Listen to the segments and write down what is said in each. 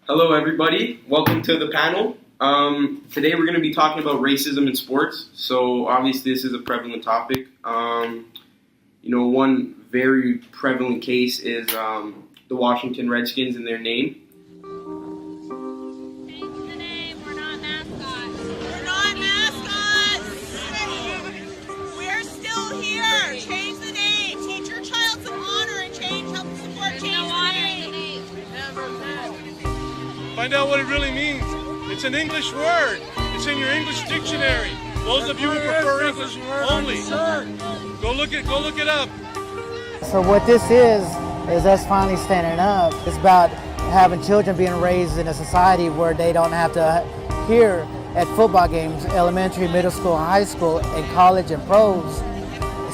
Hello, everybody. Welcome to the panel. Today we're going to be talking about racism in sports. So obviously this is a prevalent topic. One very prevalent case is the Washington Redskins and their name. Change the name. We're not mascots. We're not mascots. We're still here. Change the name. Teach your child some honor and help support change the name. Find out what it really means. It's an English word. It's in your English dictionary. Those of you who prefer English only, go look it up. So what this is us finally standing up. It's about having children being raised in a society where they don't have to hear at football games, elementary, middle school, high school, and college and pros,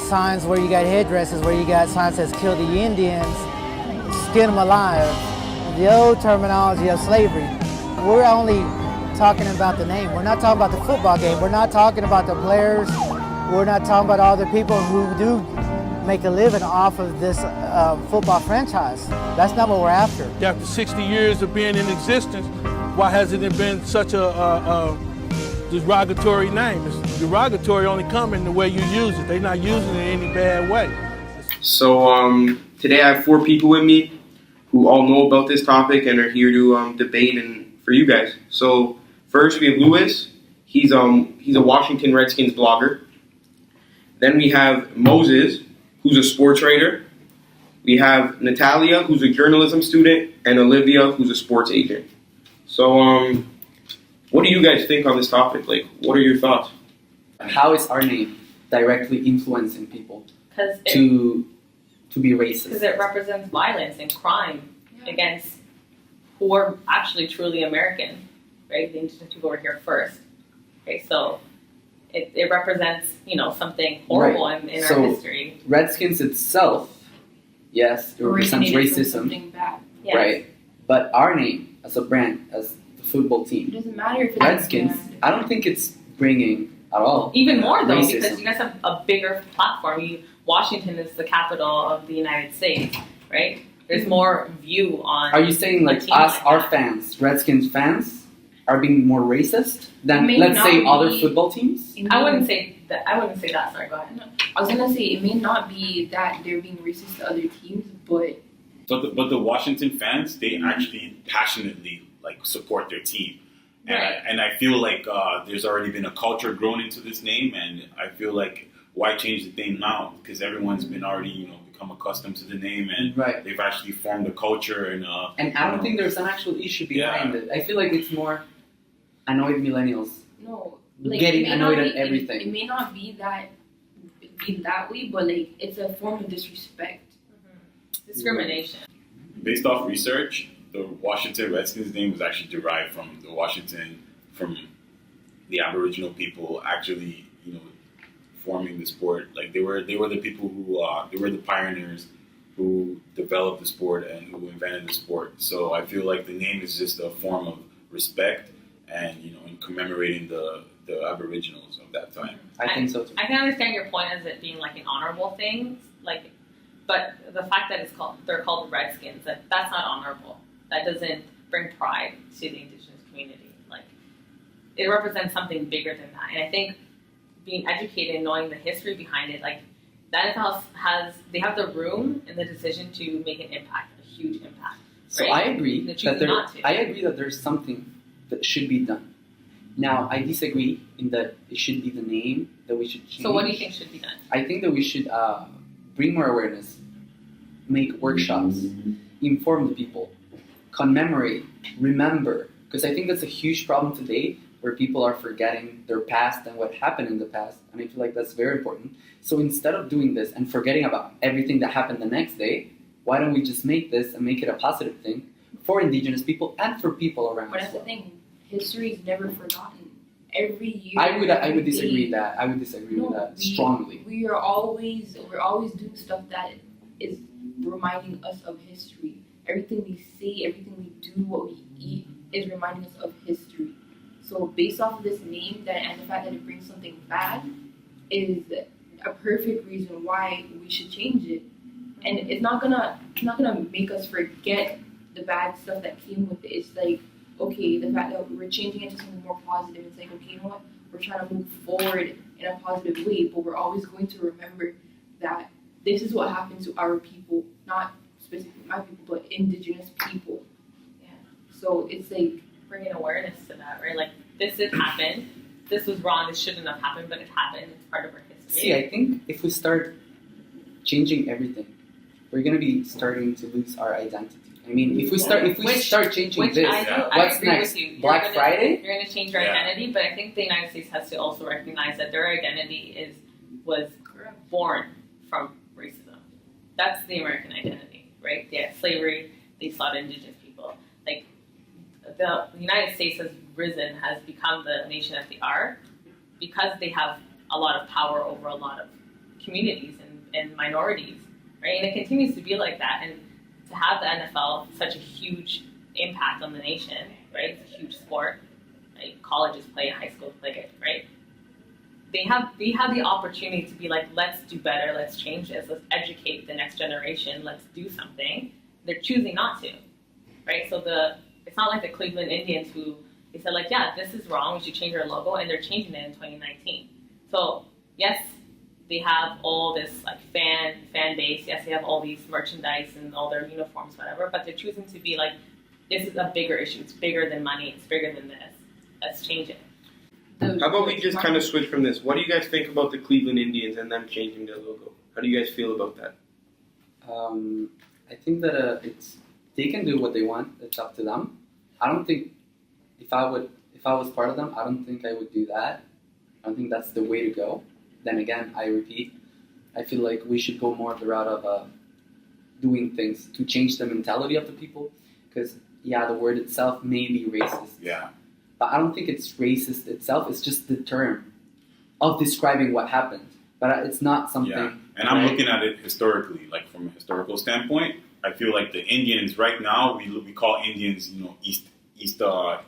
signs where you got headdresses, where you got signs that says kill the Indians, skin them alive. The old terminology of slavery. We're only talking about the name. We're not talking about the football game. We're not talking about the players. We're not talking about all the people who do make a living off of this football franchise. That's not what we're after. After 60 years of being in existence, why hasn't it been such a derogatory name? It's derogatory only coming the way you use it. They're not using it in any bad way. So today I have four people with me who all know about this topic and are here to debate and for you guys. So first we have Louis. He's a Washington Redskins blogger. Then we have Moses, who's a sports writer. We have Natalia, who's a journalism student, and Olivia, who's a sports agent. So what do you guys think on this topic? Like, what are your thoughts? How is our name directly influencing people to be racist? Because it represents violence and crime against who are actually truly American, right? The indigenous people were here first. Okay, so it represents, something horrible in our history. Redskins itself, yes, it represents racism, Yes. right? But our name as a brand, as the football team, It doesn't matter if it's Redskins, a brand. I don't think it's bringing at all. Even more though, racism. because you guys have a bigger platform. Washington is the capital of the United States, right? There's more view on. Are you saying like a team us, like our that. fans, Redskins fans, are being more racist than, May let's not say, be. other football teams? I wouldn't say that. Sorry, go ahead. I was gonna say it may not be that they're being racist to other teams, but But the Washington fans, they actually passionately support their team, and I feel like there's already been a culture grown into this name, and I feel like why change the name now? Because everyone's been already become accustomed to the name, and Right. they've actually formed a culture. And I don't think there's an actual issue behind Yeah. it. I feel like it's more annoyed millennials. no. Getting it may annoyed not at be- everything. It may not be that way, but it's a form of disrespect. Discrimination. based off research, the Washington Redskins name was actually derived from the Aboriginal people actually forming the sport. Like they were the people who they were the pioneers who developed the sport and who invented the sport. So I feel like the name is just a form of respect and in commemorating the Aboriginals of that time. I think so too. I can understand your point as it being like an honorable thing, but the fact that they're called the Redskins, that's not honorable. That doesn't bring pride to the indigenous community. It represents something bigger than that. And I think being educated and knowing the history behind it, that is they have the room and the decision to make an impact, a huge impact. So right? I agree They're choosing that not to. I agree that there's something that should be done. Now I disagree in that it should be the name that we should change. So what do you think should be done? I think that we should bring more awareness, make workshops, inform the people, commemorate, remember, because I think that's a huge problem today where people are forgetting their past and what happened in the past, and I feel like that's very important. So instead of doing this and forgetting about everything that happened the next day, why don't we just make this and make it a positive thing for indigenous people and for people around But as that's the well? thing. History is never forgotten. Every year. I would disagree with that strongly. We're always doing stuff that is reminding us of history. Everything we see, everything we do, what we eat is reminding us of history. So based off of this name and the fact that it brings something bad is a perfect reason why we should change it. And it's not gonna make us forget the bad stuff that came with it. It's like, okay, the fact that we're changing it to something more positive. It's like, okay, you know what? We're trying to move forward in a positive way, but we're always going to remember that this is what happened to our people, not specifically my people, but indigenous people. Yeah. So it's like bringing awareness to that, right? Like, this did happen. This was wrong. This shouldn't have happened, but it happened. It's part of our history. See, I think if we start changing everything, we're gonna be starting to lose our identity. I mean, if we start changing this, I what's agree next? with you. Black Friday? You're going to change our identity, but I think the United States has to also recognize that their identity was born from racism. That's the American identity, right? They had slavery. They slaughtered indigenous people. Like, the United States has risen, has become the nation that they are because they have a lot of power over a lot of communities and minorities, right? And it continues to be like that. And to have the NFL such a huge impact on the nation, right? It's a huge sport. Right? Colleges play it, high schools play it, right? They have the opportunity to be like, let's do better, let's change this, let's educate the next generation, let's do something. They're choosing not to, right? So it's not like the Cleveland Indians who they said like, yeah, this is wrong, we should change our logo, and they're changing it in 2019. So yes, they have all this like fan base. Yes, they have all these merchandise and all their uniforms, whatever. But they're choosing to be like, this is a bigger issue. It's bigger than money. It's bigger than this. Let's change it. How about we just kind of switch from this? What do you guys think about the Cleveland Indians and them changing their logo? How do you guys feel about that? I think that they can do what they want. It's up to them. I don't think if I was part of them, I don't think I would do that. I don't think that's the way to go. Then again, I repeat, I feel like we should go more the route of doing things to change the mentality of the people. Because, yeah, the word itself may be racist. Yeah. But I don't think it's racist itself. It's just the term of describing what happened. But it's not something... Yeah, and I'm looking at it historically, like from a historical standpoint. I feel like the Indians right now, we call Indians, East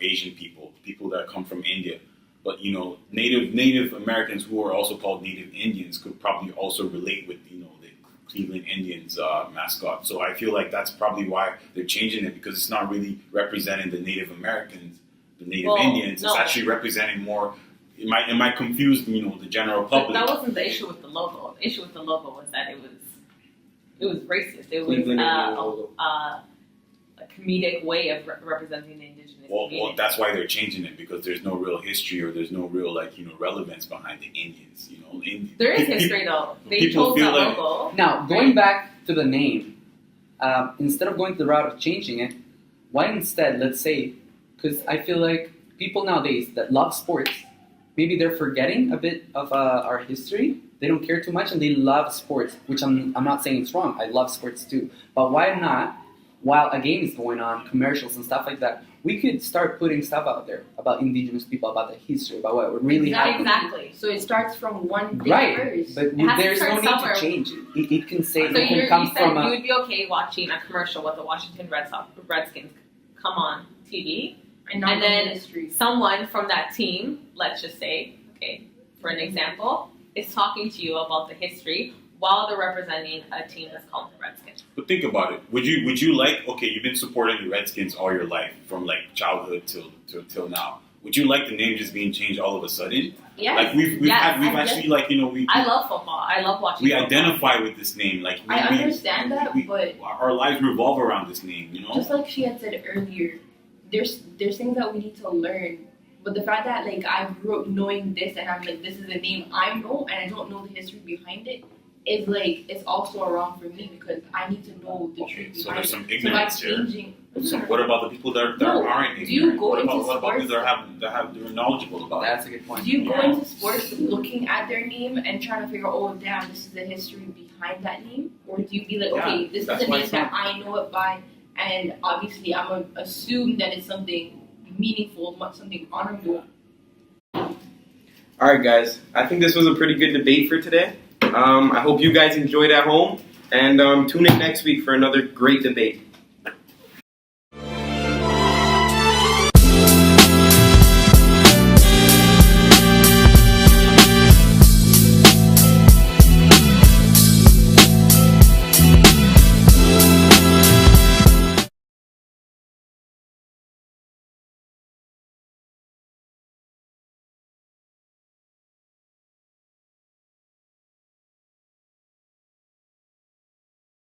Asian people that come from India. But Native Americans who are also called Native Indians could probably also relate with the Cleveland Indians mascot. So I feel like that's probably why they're changing it, because it's not really representing the Native Americans, the Native Indians. No. It's actually representing more. It might confuse the general public. But that wasn't the issue with the logo. The issue with the logo was that it was racist. It was Cleveland Indian logo. A comedic way of representing the indigenous community. Well, that's why they're changing it, because there's no real history or there's no real relevance behind the Indians. There is history though. They people chose that feel like- logo. Now, going back to the name, instead of going the route of changing it, why instead, let's say, because I feel like people nowadays that love sports, maybe they're forgetting a bit of our history. They don't care too much and they love sports, which I'm not saying it's wrong. I love sports too. But why not, while a game is going on, commercials and stuff like that, we could start putting stuff out there about indigenous people, about the history, about what really happened. Exactly. So it starts from one thing Right, first. but It has to there's start no need somewhere. to change it. It can say, So it you can come said from you a... would be okay watching a commercial with the Washington Redskins come on TV, and not and know then the history. someone from that team, let's just say, okay, for an example, is talking to you about the history while they're representing a team that's called the Redskins. But think about it. Would you like? Okay, you've been supporting the Redskins all your life, from like childhood till now. Would you like the name just being changed all of a sudden? Yes. Like we've actually like we. I love football. I love watching. We football. identify with this name. Like I understand that, but our lives revolve around this name. just like she had said earlier, there's things that we need to learn. But the fact that like I grew up knowing this and I'm like, this is a name I know and I don't know the history behind it, is like it's also wrong for me, because I need to know the truth So behind there's some it. So by ignorance here. changing, So what about the people that No. aren't Do you ignorant? go What into about people sports? that they're knowledgeable about it? That's a good point. do you go Yeah. into sports looking at their name and trying to figure out, oh damn, this is the history behind that name? Or do you be like, okay, Yeah, this is that's the why name it's that not- I know it by, and obviously I'm gonna assume that it's something meaningful, something honorable. All right, guys. I think this was a pretty good debate for today. I hope you guys enjoyed at home, and tune in next week for another great debate.